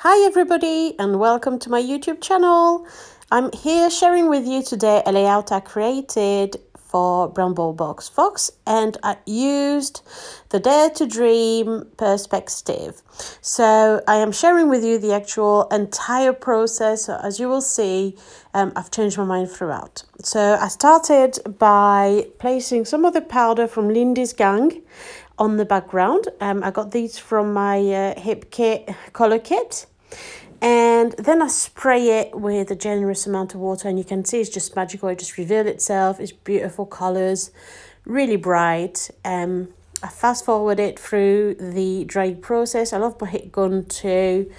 Hi everybody and welcome to my YouTube channel. I'm here sharing with you today a layout I created for Bramble Fox and I used the Dare to Dream Perspective. So I am sharing with you the actual entire process. So as you will see, I've changed my mind throughout. So I started by placing some of the powder from Lindy's Gang on the background. I got these from my hip kit color kit, and then I spray it with a generous amount of water, and you can see it's just magical. It just revealed itself. It's beautiful colors, really bright. I fast forward it through the drying process. I love my heat gun to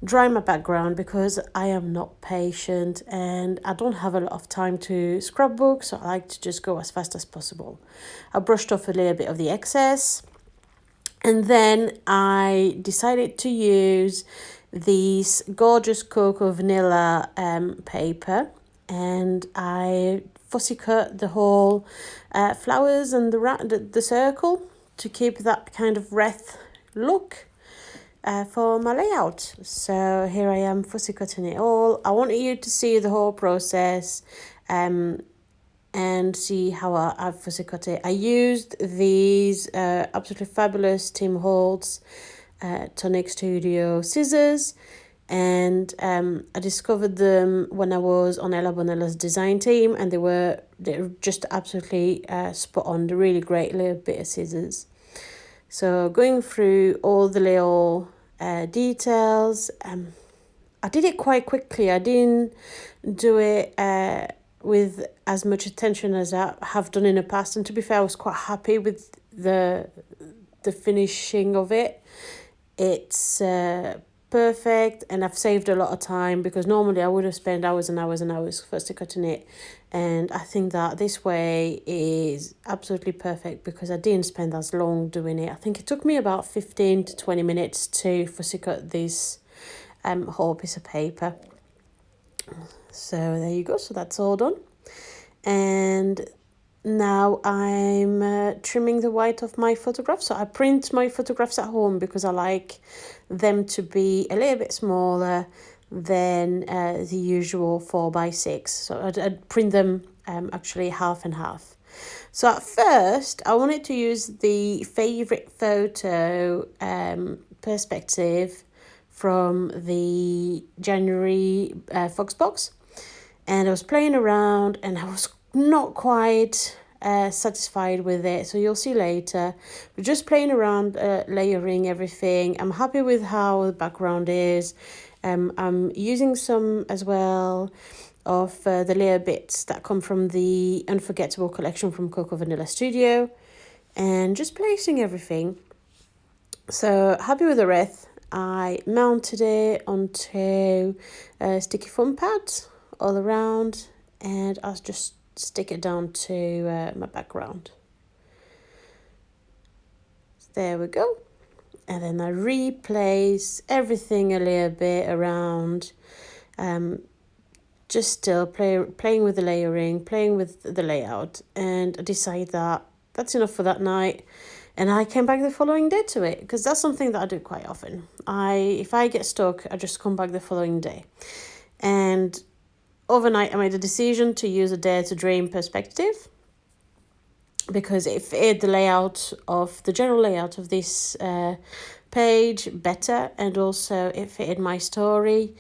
dry my background because I am not patient and I don't have a lot of time to scrapbook, so I like to just go as fast as possible. I brushed off a little bit of the excess, and then I decided to use this gorgeous cocoa vanilla paper, and I fussy cut the whole flowers and the circle to keep that kind of wreath look for my layout. So here I am fussy cutting it all. I wanted you to see the whole process and see how I've fussy cut it. I used these absolutely fabulous Tim Holtz Tonic Studio scissors, and I discovered them when I was on Ella Bonella's design team, and they're just absolutely spot on. They're really great little bit of scissors. So going through all the little details, I did it quite quickly. I didn't do it with as much attention as I have done in the past, and to be fair, I was quite happy with the finishing of it. It's perfect, and I've saved a lot of time because normally I would have spent hours and hours and hours first cutting it, and I think that this way is absolutely perfect because I didn't spend as long doing it. I think it took me about 15 to 20 minutes to fussy cut this whole piece of paper. So there you go. So that's all done, and now I'm trimming the white of my photographs. So I print my photographs at home because I like them to be a little bit smaller than the usual 4x6. So I'd print them actually half and half. So at first I wanted to use the favorite photo perspective from the January Fox box, and I was playing around and I was not quite satisfied with it, so you'll see later. We're just playing around, layering everything. I'm happy with how the background is. I'm using some as well of the layer bits that come from the Unforgettable collection from Cocoa Vanilla Studio, and just placing everything. So happy with the wreath. I mounted it onto sticky foam pads all around, and I'll just stick it down to my background. There we go. And then I replace everything a little bit around, just still playing with the layering, playing with the layout, and I decide that that's enough for that night. And I came back the following day to it because that's something that I do quite often. If I get stuck, I just come back the following day. And overnight, I made a decision to use a Dare to Dream Perspective because it fitted the layout of the general layout of this page better, and also it fitted my story.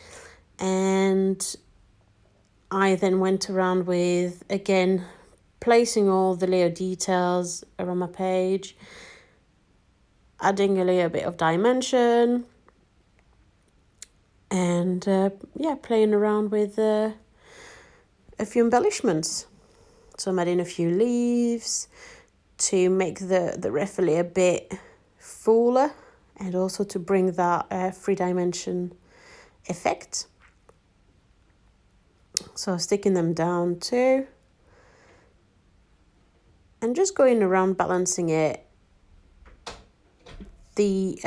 And I then went around with, again, placing all the little details around my page, adding a little bit of dimension, and playing around with a few embellishments. So I'm adding a few leaves to make the wreath a little bit fuller, and also to bring that three-dimension effect. So sticking them down too, and just going around balancing it. The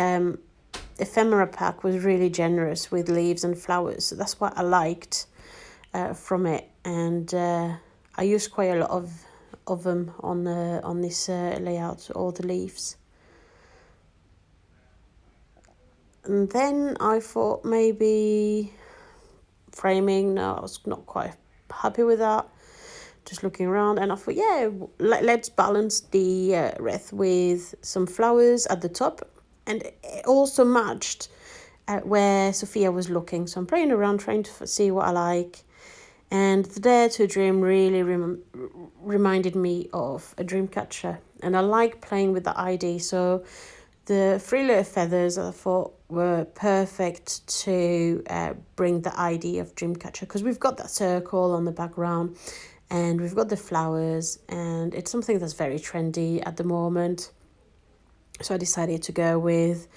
ephemera pack was really generous with leaves and flowers, so that's what I liked from it, and I used quite a lot of them on this layout, all the leaves. And then I thought maybe framing. No, I was not quite happy with that. Just looking around, and I thought, yeah, let's balance the wreath with some flowers at the top, and it also matched where Sophia was looking. So I'm playing around, trying to see what I like. And the Dare to Dream really reminded me of a dream catcher, and I like playing with the ID. So the 3 little feathers I thought were perfect to bring the ID of Dreamcatcher, because we've got that circle on the background and we've got the flowers, and it's something that's very trendy at the moment. So I decided to go with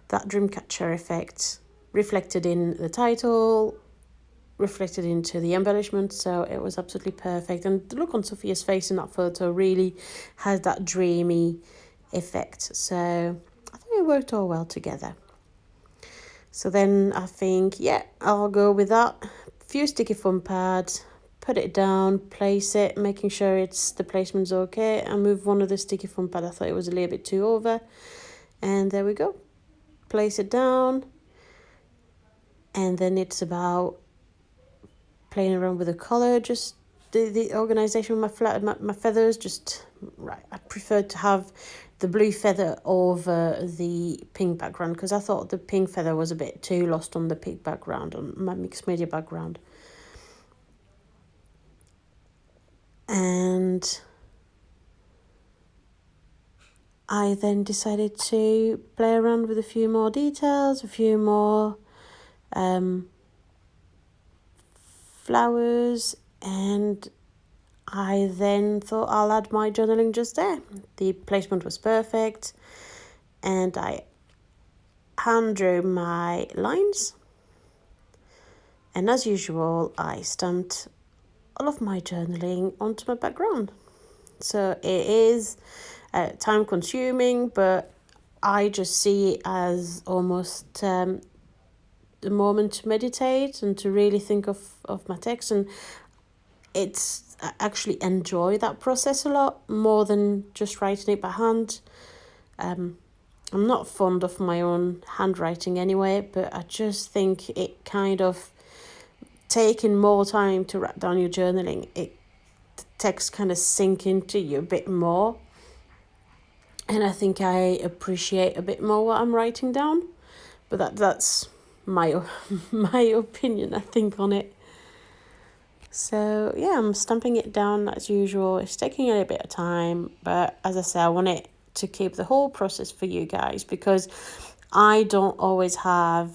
that Dreamcatcher effect reflected in the title, reflected into the embellishment, so it was absolutely perfect. And the look on Sophia's face in that photo really has that dreamy effect. So I think it worked all well together. So then I think, yeah, I'll go with that. Few sticky foam pads, put it down, place it, making sure the placement's okay, and move one of the sticky foam pad. I thought it was a little bit too over. And there we go. Place it down. And then it's about playing around with the colour, just the organisation with my feathers. Just right, I prefer to have the blue feather over the pink background, because I thought the pink feather was a bit too lost on the pink background, on my mixed media background. And I then decided to play around with a few more details, a few more flowers, and I then thought I'll add my journaling just there. The placement was perfect, and I hand drew my lines, and as usual I stamped all of my journaling onto my background. So it is time consuming, but I just see it as almost the moment to meditate and to really think of my text. And I actually enjoy that process a lot more than just writing it by hand. I'm not fond of my own handwriting anyway, but I just think it kind of taking more time to write down your journaling, the text kind of sink into you a bit more. And I think I appreciate a bit more what I'm writing down. But that's my my opinion, I think, on it. So yeah, I'm stamping it down as usual. It's taking a little bit of time, but as I say, I want it to keep the whole process for you guys, because I don't always have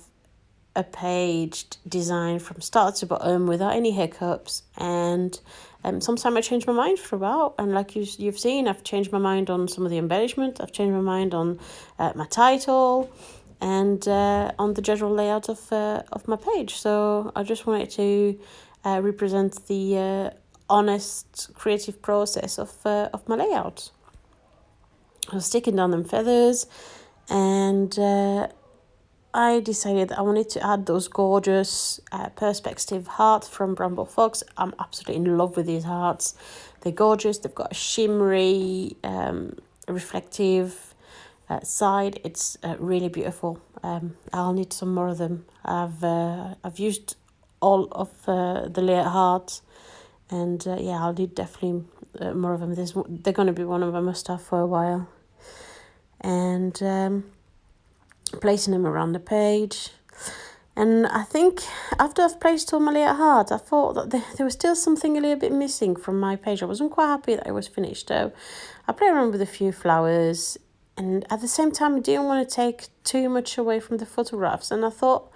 a paged design from start to bottom without any hiccups. And sometimes I change my mind throughout, and like you've seen, I've changed my mind on some of the embellishment, I've changed my mind on my title, and on the general layout of my page. So I just wanted to represent the honest creative process of my layout. I was sticking down them feathers, and I decided I wanted to add those gorgeous Perspective hearts from Bramble Fox. I'm absolutely in love with these hearts. They're gorgeous. They've got a shimmery, reflective side. It's really beautiful. I'll need some more of them. I've used all of the layer hearts, and yeah, I'll need definitely more of them. They're going to be one of my must-have for a while. And placing them around the page. And I think after I've placed all my layer hearts, I thought that there was still something a little bit missing from my page. I wasn't quite happy that it was finished. So I played around with a few flowers, and at the same time I didn't want to take too much away from the photographs. And I thought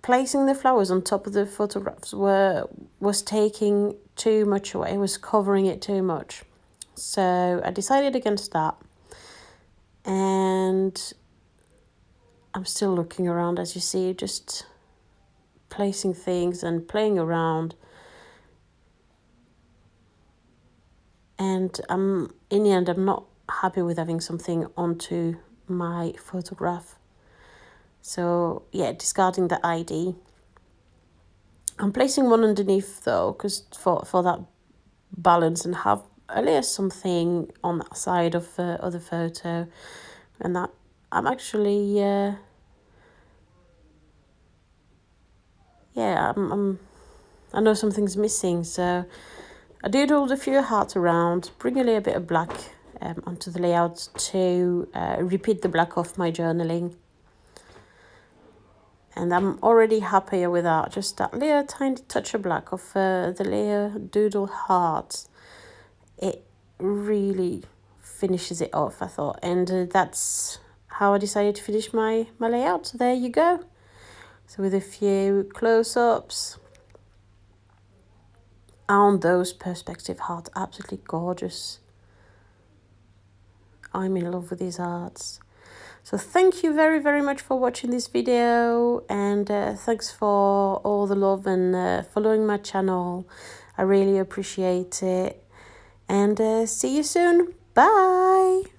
placing the flowers on top of the photographs was taking too much away. It was covering it too much. So I decided against that. And I'm still looking around, as you see, just placing things and playing around. And in the end, I'm not happy with having something onto my photograph. So yeah, discarding the ID. I'm placing one underneath though, because for that balance, and have a little something on that side of the other photo. And that I'm actually yeah, I know something's missing, so I doodled a few hearts around, bring a little bit of black onto the layout to repeat the black of my journaling. And I'm already happier with that, just that little tiny touch of black of the little doodle heart. It really finishes it off, I thought. And that's how I decided to finish my layout. So there you go. So with a few close-ups on those perspective hearts, absolutely gorgeous. I'm in love with these arts. So thank you very, very much for watching this video, and thanks for all the love and following my channel. I really appreciate it, and see you soon. Bye.